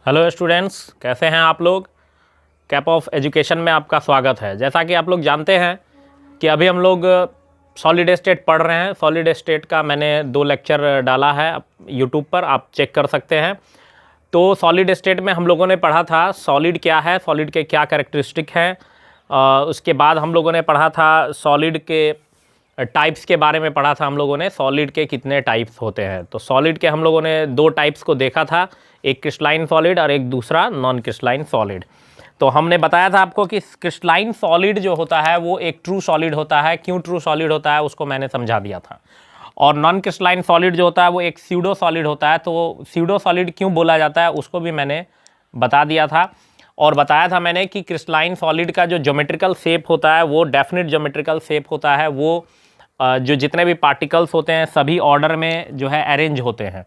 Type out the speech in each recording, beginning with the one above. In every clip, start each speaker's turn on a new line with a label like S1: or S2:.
S1: Hello students, कैसे हैं आप लोग। कैप ऑफ एजुकेशन में आपका स्वागत है। जैसा कि आप लोग जानते हैं कि अभी हम लोग सॉलिड स्टेट पढ़ रहे हैं। सॉलिड स्टेट का मैंने 2 लेक्चर डाला है यूट्यूब पर, आप चेक कर सकते हैं। तो सॉलिड स्टेट में हम लोगों ने पढ़ा था सॉलिड क्या है, सॉलिड के क्या कैरेक्टरिस्टिक हैं। उसके बाद हम लोगों ने पढ़ा था सॉलिड के टाइप्स के बारे में पढ़ा था हम लोगों ने, सॉलिड के कितने टाइप्स होते हैं। तो सॉलिड के हम लोगों ने 2 टाइप्स को देखा था, एक क्रिस्टलाइन सॉलिड और एक दूसरा नॉन क्रिस्टलाइन सॉलिड। तो हमने बताया था आपको कि क्रिस्टलाइन सॉलिड जो होता है वो एक ट्रू सॉलिड होता है। क्यों ट्रू सॉलिड होता है उसको मैंने समझा दिया था। और नॉन क्रिस्टलाइन सॉलिड जो होता है वो एक स्यूडो सॉलिड होता है। तो स्यूडो सॉलिड क्यों बोला जाता है उसको भी मैंने बता दिया था। और बताया था मैंने कि क्रिस्टलाइन सॉलिड का जो ज्योमेट्रिकल शेप होता है वो डेफिनिट ज्योमेट्रिकल शेप होता है। वो जो जितने भी पार्टिकल्स होते हैं सभी ऑर्डर में जो है अरेंज होते हैं।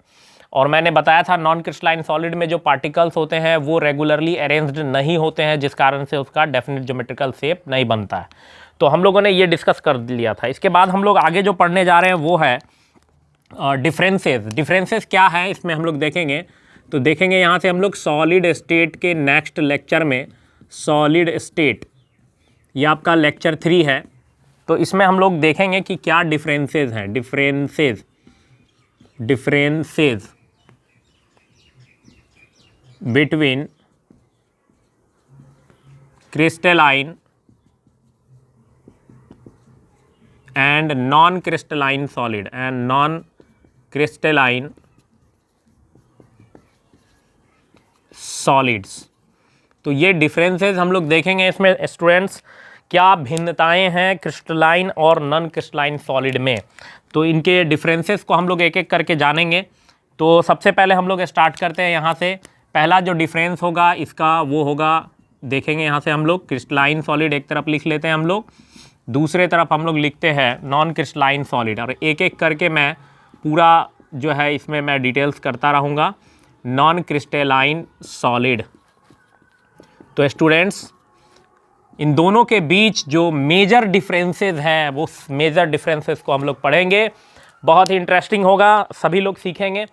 S1: और मैंने बताया था नॉन क्रिस्टलाइन सॉलिड में जो पार्टिकल्स होते हैं वो रेगुलरली अरेंज्ड नहीं होते हैं, जिस कारण से उसका डेफिनिट ज्योमेट्रिकल शेप नहीं बनता है। तो हम लोगों ने ये डिस्कस कर लिया था। इसके बाद हम लोग आगे जो पढ़ने जा रहे हैं वो है डिफरेंसेस। डिफरेंसेस क्या है इसमें हम लोग देखेंगे। तो देखेंगे यहाँ से हम लोग सॉलिड स्टेट के नेक्स्ट लेक्चर में, सॉलिड स्टेट ये आपका लेक्चर 3 है। तो इसमें हम लोग देखेंगे कि क्या डिफरेंसेस हैं। Differences between crystalline and non crystalline solid and non crystalline solids. तो ये डिफरेंसेस हम लोग देखेंगे इसमें स्टूडेंट्स, क्या भिन्नताएं हैं क्रिस्टलाइन और नॉन क्रिस्टलाइन सॉलिड में। तो इनके डिफरेंसेस को हम लोग एक एक करके जानेंगे। तो सबसे पहले हम लोग स्टार्ट करते हैं यहाँ से। पहला जो डिफरेंस होगा इसका वो होगा, देखेंगे यहाँ से हम लोग क्रिस्टलाइन सॉलिड एक तरफ लिख लेते हैं हम लोग, दूसरे तरफ हम लोग लिखते हैं नॉन क्रिस्टलाइन सॉलिड। और एक एक करके मैं पूरा जो है इसमें मैं डिटेल्स करता रहूँगा। नॉन क्रिस्टलाइन सॉलिड, तो स्टूडेंट्स इन दोनों के बीच जो मेजर डिफरेंसेस हैं वो मेजर डिफरेंसेस को हम लोग पढ़ेंगे। बहुत ही इंटरेस्टिंग होगा, सभी लोग सीखेंगे।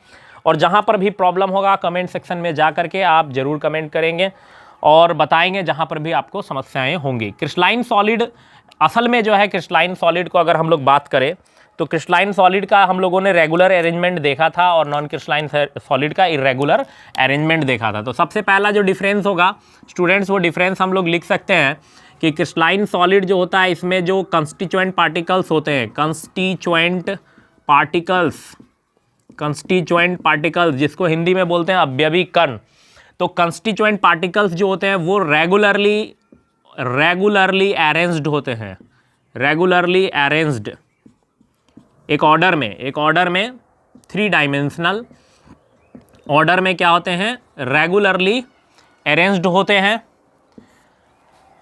S1: और जहाँ पर भी प्रॉब्लम होगा कमेंट सेक्शन में जा करके आप ज़रूर कमेंट करेंगे और बताएंगे जहाँ पर भी आपको समस्याएं होंगी। क्रिस्टलाइन सॉलिड असल में जो है, क्रिस्टलाइन सॉलिड को अगर हम लोग बात करें तो क्रिस्टलाइन सॉलिड का हम लोगों ने रेगुलर अरेंजमेंट देखा था और नॉन क्रिस्टलाइन सॉलिड का इरेगुलर अरेंजमेंट देखा था। तो सबसे पहला जो डिफरेंस होगा स्टूडेंट्स, वो डिफरेंस हम लोग लिख सकते हैं कि क्रिस्टलाइन सॉलिड जो होता है इसमें जो कंस्टिट्यूएंट पार्टिकल्स होते हैं, कंस्टिट्यूएंट पार्टिकल्स जिसको हिंदी में बोलते हैं अवयवी कण। तो कंस्टिट्यूएंट पार्टिकल्स जो होते हैं वो रेगुलरली अरेंज्ड होते हैं, रेगुलरली अरेंज्ड एक ऑर्डर में 3 डायमेंशनल ऑर्डर में क्या होते हैं, रेगुलरली अरेंज्ड होते हैं।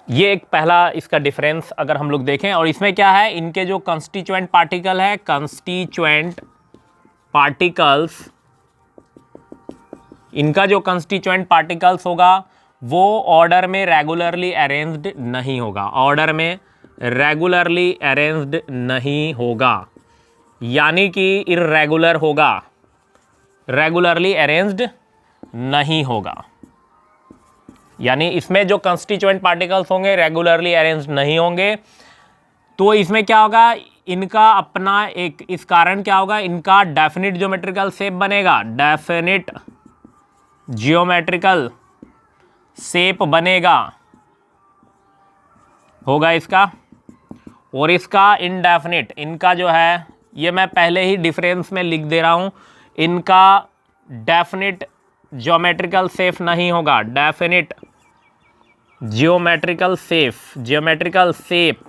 S1: ये एक पहला इसका डिफरेंस अगर हम लोग देखें। और इसमें क्या है, इनके जो कंस्टिट्यूएंट पार्टिकल है, कंस्टिट्यूएंट पार्टिकल्स, इनका जो कंस्टिट्यूएंट पार्टिकल्स होगा वो ऑर्डर में रेगुलरली अरेंज्ड नहीं होगा, ऑर्डर में रेगुलरली अरेंज्ड नहीं होगा, यानी कि इर्रेगुलर होगा, रेगुलरली अरेंज्ड नहीं होगा। यानी इसमें जो कंस्टिट्यूएंट पार्टिकल्स होंगे रेगुलरली अरेंज्ड नहीं होंगे। तो इसमें क्या होगा, इनका अपना एक इस कारण क्या होगा, इनका डेफिनिट ज्योमेट्रिकल शेप बनेगा, डेफिनिट जियोमेट्रिकल शेप बनेगा होगा इसका। और इसका इनडेफिनिट, इनका जो है ये मैं पहले ही डिफरेंस में लिख दे रहा हूं, इनका डेफिनिट ज्योमेट्रिकल शेप नहीं होगा, डेफिनिट ज्योमेट्रिकल शेप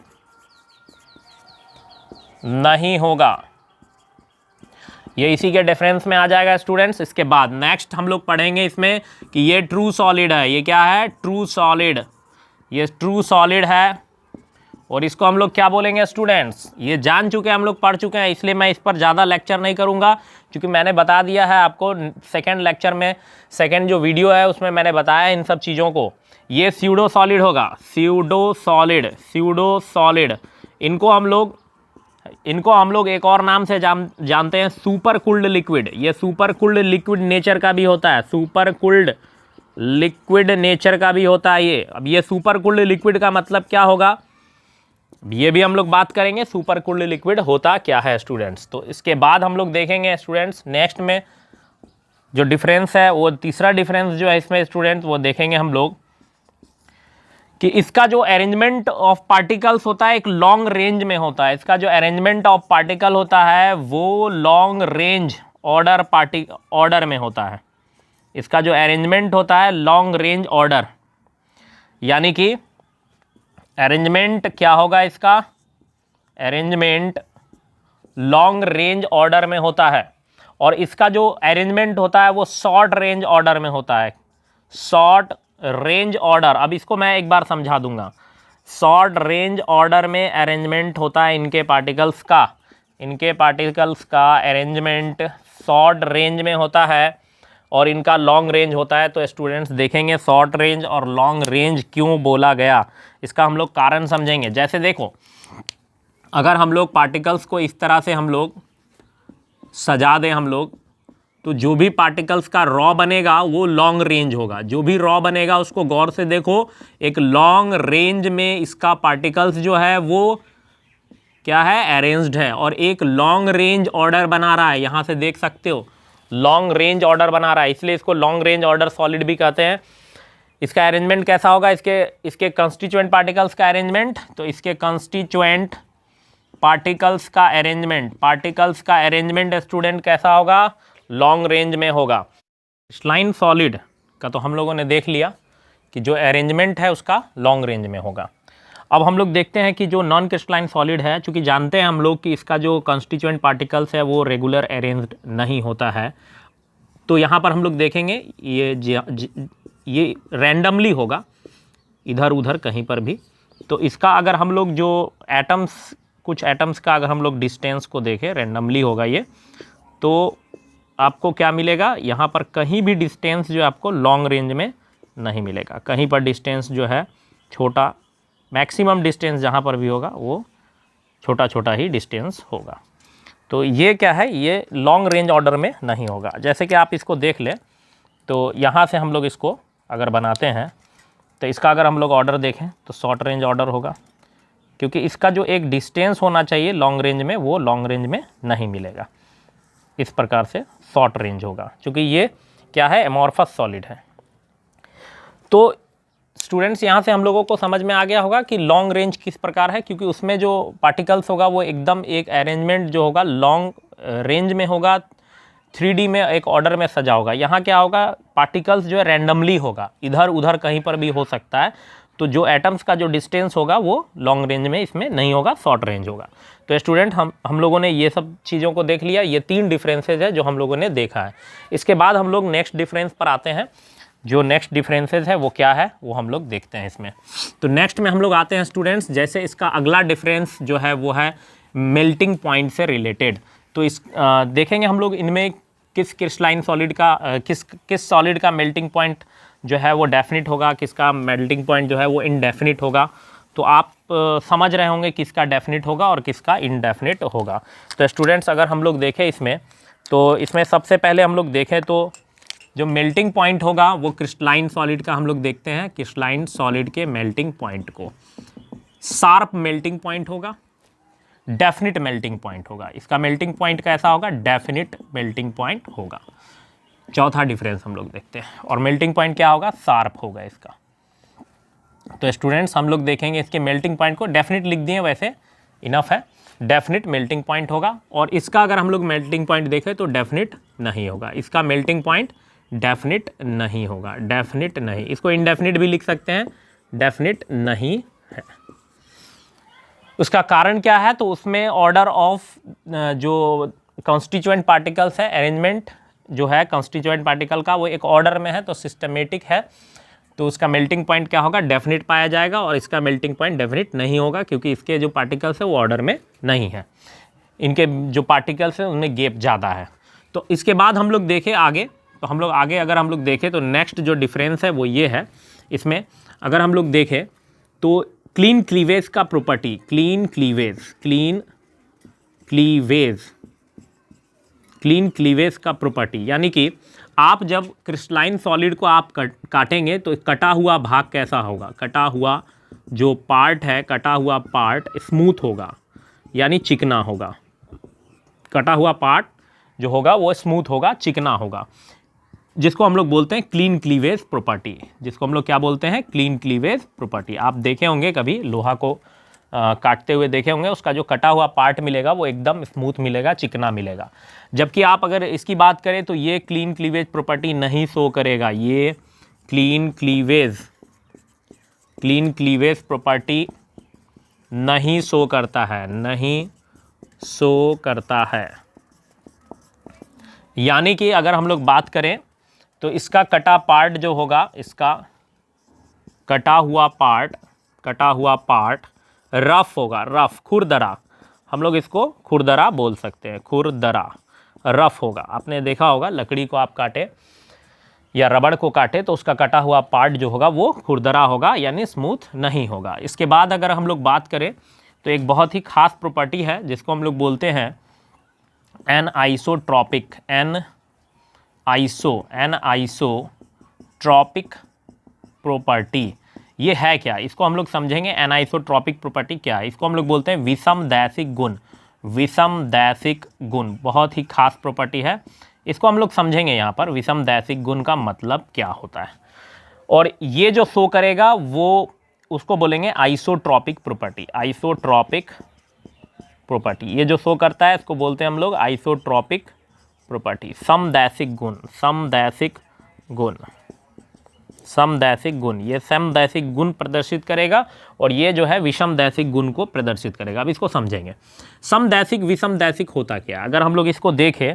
S1: नहीं होगा। ये इसी के डिफरेंस में आ जाएगा स्टूडेंट्स। इसके बाद नेक्स्ट हम लोग पढ़ेंगे इसमें कि ये ट्रू सॉलिड है। ये क्या है, ट्रू सॉलिड, ये ट्रू सॉलिड है। और इसको हम लोग क्या बोलेंगे स्टूडेंट्स, ये जान चुके हैं, हम लोग पढ़ चुके हैं, इसलिए मैं इस पर ज़्यादा लेक्चर नहीं करूँगा क्योंकि मैंने बता दिया है आपको सेकंड लेक्चर में, सेकंड जो वीडियो है उसमें मैंने बताया इन सब चीज़ों को। ये स्यूडो सॉलिड होगा, स्यूडो सॉलिड। इनको हम लोग एक और नाम से जानते हैं, सुपर कूल्ड लिक्विड। ये सुपर कूल्ड लिक्विड नेचर का भी होता है, सुपर कूल्ड लिक्विड नेचर का भी होता है ये। अब ये सुपर कूल्ड लिक्विड का मतलब क्या होगा, ये भी हम लोग बात करेंगे सुपर कूल्ड लिक्विड होता क्या है स्टूडेंट्स। तो इसके बाद हम लोग देखेंगे स्टूडेंट्स नेक्स्ट में जो डिफरेंस है, वो तीसरा डिफरेंस जो है इसमें स्टूडेंट वो देखेंगे हम लोग कि इसका जो अरेंजमेंट ऑफ पार्टिकल्स होता है एक लॉन्ग रेंज में होता है। इसका जो अरेंजमेंट ऑफ पार्टिकल होता है वो लॉन्ग रेंज ऑर्डर में होता है। इसका जो अरेंजमेंट होता है लॉन्ग रेंज ऑर्डर, यानी कि अरेंजमेंट क्या होगा इसका, अरेंजमेंट लॉन्ग रेंज ऑर्डर में होता है। और इसका जो अरेंजमेंट होता है वो शॉर्ट रेंज ऑर्डर में होता है, शॉर्ट रेंज ऑर्डर। अब इसको मैं एक बार समझा दूंगा। शॉर्ट रेंज ऑर्डर में अरेंजमेंट होता है इनके पार्टिकल्स का अरेंजमेंट शॉर्ट रेंज में होता है और इनका लॉन्ग रेंज होता है। तो स्टूडेंट्स देखेंगे शॉर्ट रेंज और लॉन्ग रेंज क्यों बोला गया, इसका हम लोग कारण समझेंगे। जैसे देखो, अगर हम लोग पार्टिकल्स को इस तरह से हम लोग सजा दें हम लोग, तो जो भी पार्टिकल्स का रॉ बनेगा वो लॉन्ग रेंज होगा। जो भी रॉ बनेगा उसको गौर से देखो, एक लॉन्ग रेंज में इसका पार्टिकल्स जो है वो क्या है, अरेंज्ड है और एक लॉन्ग रेंज ऑर्डर बना रहा है। यहाँ से देख सकते हो लॉन्ग रेंज ऑर्डर बना रहा है, इसलिए इसको लॉन्ग रेंज ऑर्डर सॉलिड भी कहते हैं। इसका अरेंजमेंट कैसा होगा, इसके कंस्टिट्यूएंट पार्टिकल्स का अरेंजमेंट, तो इसके कंस्टिट्यूएंट पार्टिकल्स का अरेंजमेंट स्टूडेंट कैसा होगा, लॉन्ग रेंज में होगा। क्रिस्टलाइन सॉलिड का तो हम लोगों ने देख लिया कि जो अरेंजमेंट है उसका लॉन्ग रेंज में होगा। अब हम लोग देखते हैं कि जो नॉन क्रिस्टलाइन सॉलिड है, चूँकि जानते हैं हम लोग कि इसका जो कंस्टिट्यूएंट पार्टिकल्स है वो रेगुलर अरेंज्ड नहीं होता है, तो यहाँ पर हम लोग देखेंगे ये रैंडमली होगा इधर उधर कहीं पर भी। तो इसका अगर हम लोग जो एटम्स, कुछ एटम्स का अगर हम लोग डिस्टेंस को देखें, रैंडमली होगा ये, तो आपको क्या मिलेगा, यहाँ पर कहीं भी डिस्टेंस जो आपको लॉन्ग रेंज में नहीं मिलेगा। कहीं पर डिस्टेंस जो है छोटा, मैक्सिमम डिस्टेंस जहाँ पर भी होगा वो छोटा छोटा ही डिस्टेंस होगा। तो ये क्या है, ये लॉन्ग रेंज ऑर्डर में नहीं होगा। जैसे कि आप इसको देख लें, तो यहाँ से हम लोग इसको अगर बनाते हैं तो इसका अगर हम लोग ऑर्डर देखें तो शॉर्ट रेंज ऑर्डर होगा, क्योंकि इसका जो एक डिस्टेंस होना चाहिए लॉन्ग रेंज में वो लॉन्ग रेंज में नहीं मिलेगा। इस प्रकार से शॉर्ट रेंज होगा, क्योंकि ये क्या है, एमॉर्फस सॉलिड है। तो स्टूडेंट्स यहाँ से हम लोगों को समझ में आ गया होगा कि लॉन्ग रेंज किस प्रकार है, क्योंकि उसमें जो पार्टिकल्स होगा वो एकदम एक अरेंजमेंट जो होगा लॉन्ग रेंज में होगा, 3D में एक ऑर्डर में सजा होगा। यहाँ क्या होगा, पार्टिकल्स जो है रैंडमली होगा, इधर उधर कहीं पर भी हो सकता है। तो जो एटम्स का जो डिस्टेंस होगा वो लॉन्ग रेंज में इसमें नहीं होगा, शॉर्ट रेंज होगा। तो स्टूडेंट हम लोगों ने ये सब चीज़ों को देख लिया। ये 3 डिफरेंसेज है जो हम लोगों ने देखा है। इसके बाद हम लोग नेक्स्ट डिफरेंस पर आते हैं। जो नेक्स्ट डिफरेंसेज है वो क्या है वो हम लोग देखते हैं इसमें। तो नेक्स्ट में हम लोग आते हैं स्टूडेंट्स, जैसे इसका अगला डिफरेंस जो है वो है मेल्टिंग पॉइंट से रिलेटेड। तो इस देखेंगे हम लोग इनमें किस क्रिस्टलाइन सॉलिड का किस सॉलिड का मेल्टिंग पॉइंट जो है वो डेफिनिट होगा, किसका मेल्टिंग पॉइंट जो है वो इनडेफिनिट होगा। तो आप समझ रहे होंगे किसका डेफिनिट होगा और किसका इनडेफिनिट होगा। तो स्टूडेंट्स अगर हम लोग देखें इसमें, तो इसमें सबसे पहले हम लोग देखें तो जो मेल्टिंग पॉइंट होगा वो क्रिस्टलाइन सॉलिड का हम लोग देखते हैं। क्रिस्टलाइन सॉलिड के मेल्टिंग पॉइंट को शार्प मेल्टिंग पॉइंट होगा, डेफिनिट मेल्टिंग पॉइंट होगा। इसका मेल्टिंग पॉइंट कैसा होगा, डेफिनिट मेल्टिंग पॉइंट होगा। चौथा डिफरेंस हम लोग देखते हैं, और मेल्टिंग पॉइंट क्या होगा, शार्प होगा इसका। तो स्टूडेंट्स हम लोग देखेंगे इसके मेल्टिंग पॉइंट को, डेफिनिट लिख दिए वैसे इनफ है, डेफिनिट मेल्टिंग पॉइंट होगा। और इसका अगर हम लोग मेल्टिंग पॉइंट देखें तो डेफिनिट नहीं होगा। इसका मेल्टिंग पॉइंट डेफिनिट नहीं होगा, डेफिनिट नहीं। इसको इनडेफिनिट भी लिख सकते हैं, डेफिनिट नहीं है। उसका कारण क्या है, तो उसमें ऑर्डर ऑफ जो कॉन्स्टिट्यूएंट पार्टिकल्स है, अरेंजमेंट जो है कॉन्स्टिट्यूएंट पार्टिकल का वो एक ऑर्डर में है, तो सिस्टमेटिक है। तो उसका मेल्टिंग पॉइंट क्या होगा, डेफिनिट पाया जाएगा। और इसका मेल्टिंग पॉइंट डेफिनिट नहीं होगा, क्योंकि इसके जो पार्टिकल्स है वो ऑर्डर में नहीं है। इनके जो पार्टिकल्स हैं उनमें गैप ज़्यादा है। तो इसके बाद हम लोग देखें आगे, तो हम लोग आगे अगर हम लोग देखें तो नेक्स्ट जो डिफरेंस है वो ये है। इसमें अगर हम लोग देखें तो क्लीन क्लीवेज का प्रॉपर्टी, क्लीन क्लीवेज का प्रॉपर्टी, यानी कि आप जब क्रिस्टलाइन सॉलिड को आप काटेंगे तो कटा हुआ भाग कैसा होगा, कटा हुआ जो पार्ट है, कटा हुआ पार्ट स्मूथ होगा यानी चिकना होगा। कटा हुआ पार्ट जो होगा वो स्मूथ होगा, चिकना होगा, जिसको हम लोग बोलते हैं क्लीन क्लीवेज प्रॉपर्टी। जिसको हम लोग क्या बोलते हैं, क्लीन क्लीवेज प्रॉपर्टी। आप देखे होंगे कभी लोहा को काटते हुए देखे होंगे, उसका जो कटा हुआ पार्ट मिलेगा वो एकदम स्मूथ मिलेगा, चिकना मिलेगा। जबकि आप अगर इसकी बात करें तो ये क्लीन क्लीवेज प्रॉपर्टी नहीं शो करेगा। ये क्लीन क्लीवेज प्रॉपर्टी नहीं शो करता है, नहीं शो करता है। यानी कि अगर हम लोग बात करें तो इसका कटा पार्ट जो होगा, इसका कटा हुआ पार्ट रफ होगा, रफ, खुरदरा। हम लोग इसको खुरदरा बोल सकते हैं, खुरदरा, रफ होगा। आपने देखा होगा लकड़ी को आप काटे या रबड़ को काटे तो उसका कटा हुआ पार्ट जो होगा वो खुरदरा होगा, यानी स्मूथ नहीं होगा। इसके बाद अगर हम लोग बात करें तो एक बहुत ही खास प्रॉपर्टी है जिसको हम लोग बोलते हैं एनआइसोट्रॉपिक, एनआइसोट्रॉपिक प्रॉपर्टी। ये है क्या, इसको हम लोग समझेंगे। एनआइसोट्रॉपिक प्रॉपर्टी क्या है, इसको हम लोग बोलते हैं विषमदैशिक गुण। विषमदैशिक गुण बहुत ही खास प्रॉपर्टी है, इसको हम लोग समझेंगे यहाँ पर। विषमदैशिक गुण का मतलब क्या होता है, और ये जो शो करेगा वो उसको बोलेंगे आइसोट्रॉपिक प्रॉपर्टी। आइसोट्रॉपिक प्रॉपर्टी, ये जो शो करता है इसको बोलते हैं हम लोग आइसोट्रॉपिक प्रॉपर्टी। समदैशिक गुण, समदैशिक गुण, समदैशिक गुण, ये समदैशिक गुण प्रदर्शित करेगा और ये जो है विषमदैशिक गुण को प्रदर्शित करेगा। अब इसको समझेंगे। समदैशिक विषमदैशिक होता क्या, अगर हम लोग इसको देखें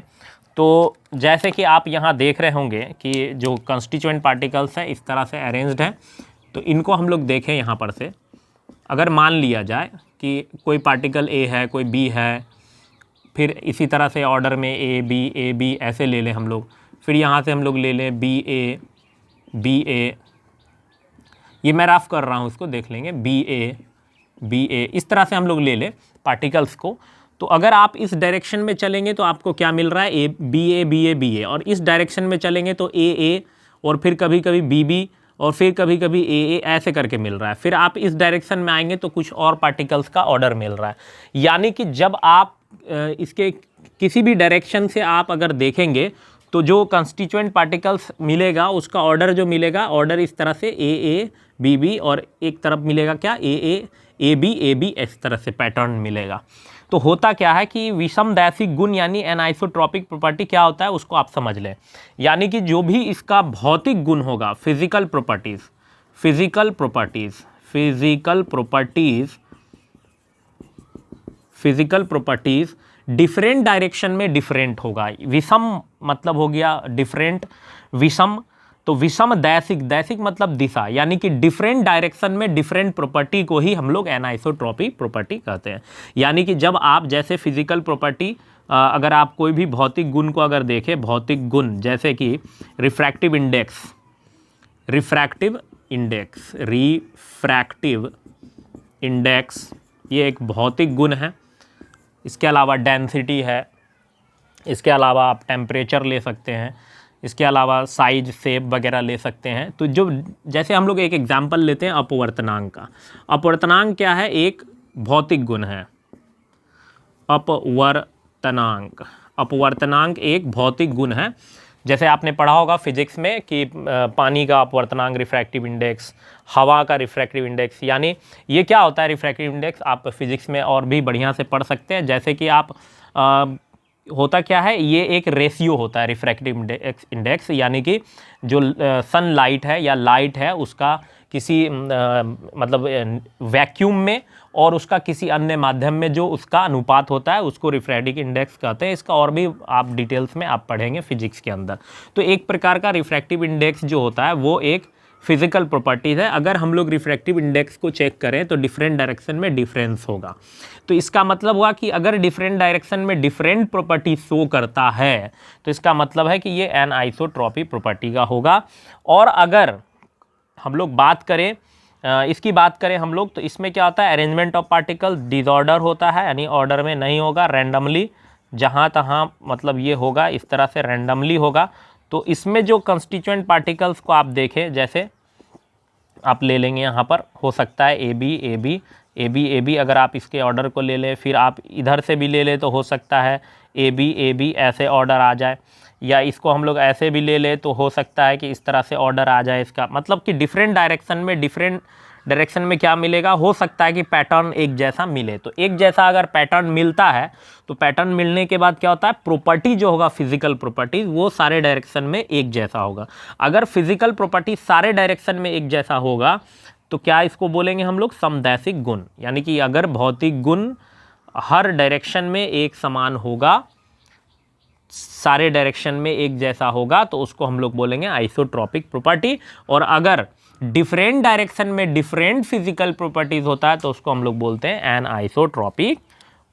S1: तो जैसे कि आप यहाँ देख रहे होंगे कि जो कंस्टिट्यूएंट पार्टिकल्स हैं इस तरह से अरेंज्ड हैं, तो इनको हम लोग देखें यहाँ पर से, अगर मान लिया जाए कि कोई पार्टिकल ए है, कोई बी है, फिर इसी तरह से ऑर्डर में ए बी ऐसे ले लें हम लोग, फिर यहाँ से हम लोग ले लें बी ए, ये मैं रफ कर रहा हूँ, इसको देख लेंगे बी ए, इस तरह से हम लोग ले लें पार्टिकल्स को। तो अगर आप इस डायरेक्शन में चलेंगे तो आपको क्या मिल रहा है, ए बी ए, और इस डायरेक्शन में चलेंगे तो ए और फिर कभी कभी बी और फिर कभी कभी ए ऐसे करके मिल रहा है। फिर आप इस डायरेक्शन में आएंगे तो कुछ और पार्टिकल्स का ऑर्डर मिल रहा है। यानी कि जब आप इसके किसी भी डायरेक्शन से आप अगर देखेंगे तो जो कंस्टिट्यूएंट पार्टिकल्स मिलेगा उसका ऑर्डर जो मिलेगा, ऑर्डर इस तरह से ए बी और एक तरफ मिलेगा क्या, ए बी इस तरह से पैटर्न मिलेगा। तो होता क्या है कि विषमदैशिक गुण यानी एनाइसोट्रॉपिक प्रॉपर्टी क्या होता है उसको आप समझ लें। यानी कि जो भी इसका भौतिक गुण होगा, फिजिकल प्रॉपर्टीज डिफरेंट डायरेक्शन में डिफरेंट होगा। विषम मतलब हो गया डिफरेंट, विषम तो विषम दैशिक मतलब दिशा, यानी कि डिफरेंट डायरेक्शन में डिफरेंट प्रॉपर्टी को ही हम लोग एनाइसोट्रॉपिक प्रॉपर्टी कहते हैं। यानी कि जब आप जैसे फिजिकल प्रॉपर्टी, अगर आप कोई भी भौतिक गुण को अगर देखें, भौतिक गुण जैसे कि रिफ्रैक्टिव इंडेक्स, ये एक भौतिक गुण है। इसके अलावा डेंसिटी है, इसके अलावा आप टेम्परेचर ले सकते हैं, इसके अलावा साइज शेप वगैरह ले सकते हैं। तो जो जैसे हम लोग एक एग्जांपल लेते हैं अपवर्तनांक का। अपवर्तनांक क्या है, एक भौतिक गुण है। अपवर्तनांक एक भौतिक गुण है। जैसे आपने पढ़ा होगा फिजिक्स में कि पानी का अपवर्तनांक रिफ्रैक्टिव इंडेक्स, हवा का रिफ्रैक्टिव इंडेक्स, यानी ये क्या होता है रिफ्रैक्टिव इंडेक्स, आप फिजिक्स में और भी बढ़िया से पढ़ सकते हैं। जैसे कि आप होता क्या है, ये एक रेशियो होता है रिफ्रैक्टिव इंडेक्स, यानी कि जो सनलाइट है या लाइट है उसका किसी मतलब वैक्यूम में और उसका किसी अन्य माध्यम में जो उसका अनुपात होता है उसको रिफ्रैक्टिव इंडेक्स कहते हैं। इसका और भी आप डिटेल्स में आप पढ़ेंगे फिजिक्स के अंदर। तो एक प्रकार का रिफ्रैक्टिव इंडेक्स जो होता है वो एक फिजिकल प्रॉपर्टीज़ है। अगर हम लोग रिफ्रैक्टिव इंडेक्स को चेक करें तो डिफरेंट डायरेक्शन में डिफरेंस होगा। तो इसका मतलब हुआ कि अगर डिफरेंट डायरेक्शन में डिफरेंट प्रॉपर्टी शो करता है तो इसका मतलब है कि ये एनाइसोट्रॉपिक प्रॉपर्टी का होगा। और अगर हम लोग बात करें इसकी बात करें हम लोग, तो इसमें क्या होता है, अरेंजमेंट ऑफ पार्टिकल डिसऑर्डर होता है, यानी ऑर्डर में नहीं होगा, रैंडमली जहाँ तहाँ मतलब ये होगा, इस तरह से रैंडमली होगा। तो इसमें जो कंस्टिट्यूएंट पार्टिकल्स को आप देखें, जैसे आप ले लेंगे यहाँ पर, हो सकता है A B A B A B A B, अगर आप इसके ऑर्डर को ले लें, फिर आप इधर से भी ले लें तो हो सकता है ए बी ऐसे ऑर्डर आ जाए, या इसको हम लोग ऐसे भी ले लें तो हो सकता है कि इस तरह से ऑर्डर आ जाए इसका। मतलब कि डिफरेंट डायरेक्शन में क्या मिलेगा, हो सकता है कि पैटर्न एक जैसा मिले। तो एक जैसा अगर पैटर्न मिलता है तो पैटर्न मिलने के बाद क्या होता है, प्रॉपर्टी जो होगा, फिजिकल प्रॉपर्टीज, वो सारे डायरेक्शन में एक जैसा होगा। अगर फिजिकल प्रॉपर्टी सारे डायरेक्शन में एक जैसा होगा तो क्या इसको बोलेंगे हम लोग, समदैशिक गुण। यानी कि अगर भौतिक गुण हर डायरेक्शन में एक समान होगा, सारे डायरेक्शन में एक जैसा होगा, तो उसको हम लोग बोलेंगे आइसोट्रॉपिक प्रॉपर्टी। और अगर डिफरेंट डायरेक्शन में डिफरेंट फिजिकल प्रॉपर्टीज होता है तो उसको हम लोग बोलते हैं एन आइसोट्रॉपिक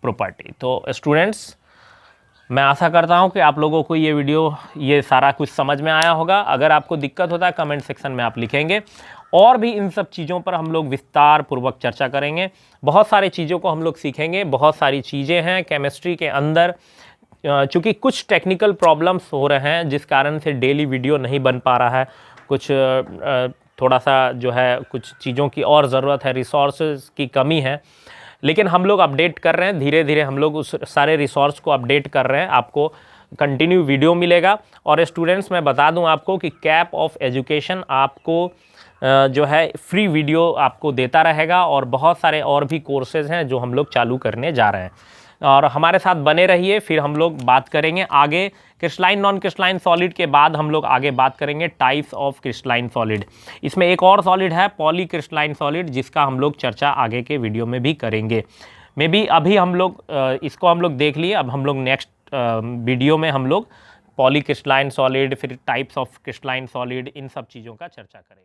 S1: प्रॉपर्टी। तो स्टूडेंट्स, मैं आशा करता हूं कि आप लोगों को ये वीडियो, ये सारा कुछ समझ में आया होगा। अगर आपको दिक्कत होता है कमेंट सेक्शन में आप लिखेंगे, और भी इन सब चीज़ों पर हम लोग विस्तार पूर्वक चर्चा करेंगे। बहुत सारी चीज़ों को हम लोग सीखेंगे, बहुत सारी चीज़ें हैं केमिस्ट्री के अंदर। चूँकि कुछ टेक्निकल प्रॉब्लम्स हो रहे हैं जिस कारण से डेली वीडियो नहीं बन पा रहा है, कुछ थोड़ा सा जो है कुछ चीज़ों की और ज़रूरत है, रिसोर्सेज की कमी है, लेकिन हम लोग अपडेट कर रहे हैं, धीरे धीरे हम लोग उस सारे रिसोर्स को अपडेट कर रहे हैं। आपको कंटिन्यू वीडियो मिलेगा। और स्टूडेंट्स, मैं बता दूं आपको कि कैप ऑफ एजुकेशन आपको जो है फ्री वीडियो आपको देता रहेगा, और बहुत सारे और भी कोर्सेज़ हैं जो हम लोग चालू करने जा रहे हैं। और हमारे साथ बने रहिए, फिर हम लोग बात करेंगे आगे क्रिस्टलाइन नॉन क्रिस्टलाइन सॉलिड के बाद हम लोग आगे बात करेंगे टाइप्स ऑफ क्रिस्टलाइन सॉलिड। इसमें एक और सॉलिड है पॉली क्रिस्टलाइन सॉलिड, जिसका हम लोग चर्चा आगे के वीडियो में भी करेंगे। मे बी अभी हम लोग इसको हम लोग देख लिए, अब हम लोग नेक्स्ट वीडियो में हम लोग पॉली क्रिस्टलाइन सॉलिड, फिर टाइप्स ऑफ क्रिस्टलाइन सॉलिड, इन सब चीज़ों का चर्चा करेंगे।